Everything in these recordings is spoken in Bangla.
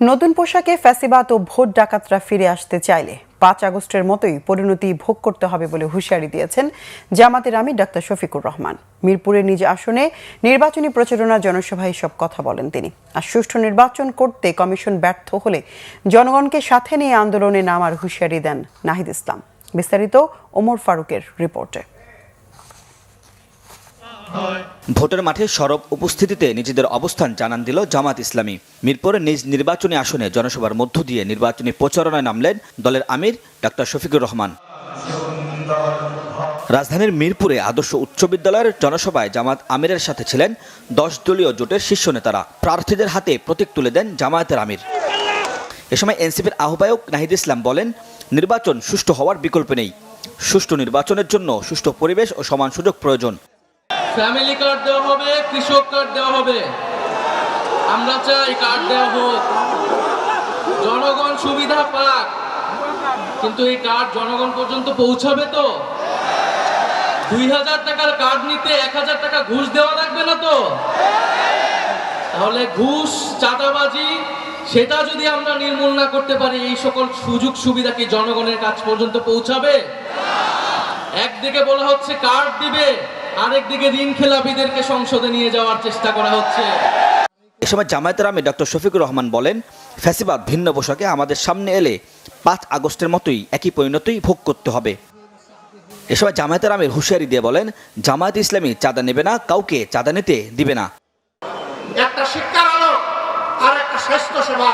নতুন পোশাকে ফ্যাসিবাদ ও ভোট ডাকাতরা ফিরে আসতে চাইলে ৫ আগস্টের মতোই পরিণতি ভোগ করতে হবে বলে হুঁশিয়ারি দিয়েছেন জামাতের আমির ডাক্তার শফিকুর রহমান। মিরপুরের নিজ আসনে নির্বাচনী প্রচারণা জনসভায় সব কথা বলেন তিনি। আর সুষ্ঠু নির্বাচন করতে কমিশন ব্যর্থ হলে জনগণকে সাথে নিয়ে আন্দোলনে নামার হুঁশিয়ারি দেন নাহিদ ইসলাম। বিস্তারিত ওমর ফারুকের রিপোর্টে। ভোটের মাঠে সরব উপস্থিতিতে নিজেদের অবস্থান জানান দিল জামাত ইসলামী। মিরপুরের নিজ নির্বাচনী আসনে জনসভার মধ্য দিয়ে নির্বাচনী প্রচারণায় নামলেন দলের আমির ডাক্তার শফিকুর রহমান। রাজধানীর মিরপুরে আদর্শ উচ্চ বিদ্যালয়ের জনসভায় জামাত আমিরের সাথে ছিলেন 10 দলীয় জোটের শীর্ষ নেতারা। প্রার্থীদের হাতে প্রতীক তুলে দেন জামায়াতের আমির। এ সময় এনসিপির আহ্বায়ক নাহিদ ইসলাম বলেন, নির্বাচন সুষ্ঠু হওয়ার বিকল্প নেই। সুষ্ঠু নির্বাচনের জন্য সুষ্ঠু পরিবেশ ও সমান সুযোগ প্রয়োজন। ফ্যামিলি কার্ড দেওয়া হবে, কৃষক কার্ড দেওয়া হবে, আমরা চাই কার্ড দেওয়া হোক, জনগণ সুবিধা পাক। কিন্তু এই কার্ড জনগণ পর্যন্ত পৌঁছাবে তো? 2000 টাকার কার্ড নিতে 1000 টাকা ঘুষ দেওয়া লাগবে না তো? তাহলে ঘুষ, চাঁদাবাজি সেটা যদি আমরা নির্মূল না করতে পারি, এই সকল সুযোগ সুবিধা কি জনগণের কাছ পর্যন্ত পৌঁছাবে? একদিকে বলা হচ্ছে কার্ড দিবে, আরেকদিকে ঋণ খেলাপিদেরকে সংসদে নিয়ে যাওয়ার চেষ্টা করা হচ্ছে। এ সময় জামায়াতের আমির ডক্টর শফিকুর রহমান বলেন, ফ্যাসিবাদ ভিন্ন পোশাকে আমাদের সামনে এলে 5 আগস্টের মতোই একই পরিণতি ভোগ করতে হবে। এ সময় জামায়াতের আমির হুঁশিয়ারি দিয়ে বলেন, জামায়াত ইসলামী চাঁদা নেবে না, কাউকে চাঁদা নিতে দিবে না। একটা শিক্ষার আলো আর একটা স্বাস্থ্য সেবা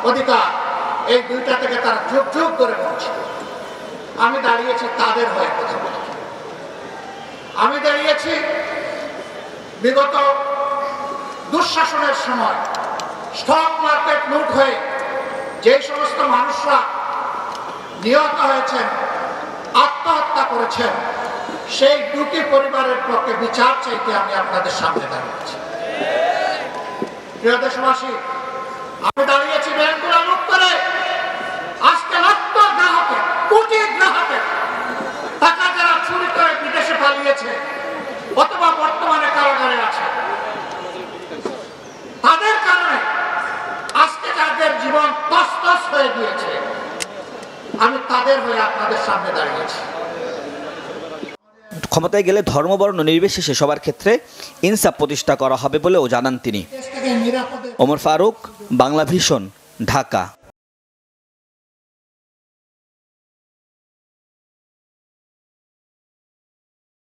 অধিকার, এই দুইটা থেকে তারা যুগ যুগ করে বলছে। আমি দাঁড়িয়েছি তাদের হয়ে কথা বলতে। আমি দাঁড়িয়েছি বিগত দুঃশাসনের সময় স্টক মার্কেট লুট হয়ে যে সমস্ত মানুষরা নিহত হয়েছেন, আত্মহত্যা করেছেন, সেই দুটি পরিবারের পক্ষে বিচার চাইতে আমি আপনাদের সামনে দাঁড়িয়েছি। প্রিয় দেশবাসী, আমি দাঁড়িয়েছি ব্যাংকগুলো লুট করে আজকে লক্ষ গ্রাহকের, কোটি গ্রাহকের টাকা যারা চুরি করে বিদেশে পালিয়েছে অথবা বর্তমানে কারাগারে আছে, তাদের কারণে আজকে যাদের জীবন তছনছ হয়ে গিয়েছে, আমি তাদের হয়ে আপনাদের সামনে দাঁড়িয়েছি। ক্ষমতায় গেলে ধর্মবর্ণ নির্বিশেষে সবার ক্ষেত্রে ইনসাফ প্রতিষ্ঠা করা হবে বলেও জানান তিনি। ওমর ফারুক, বাংলা ভিশন, ঢাকা।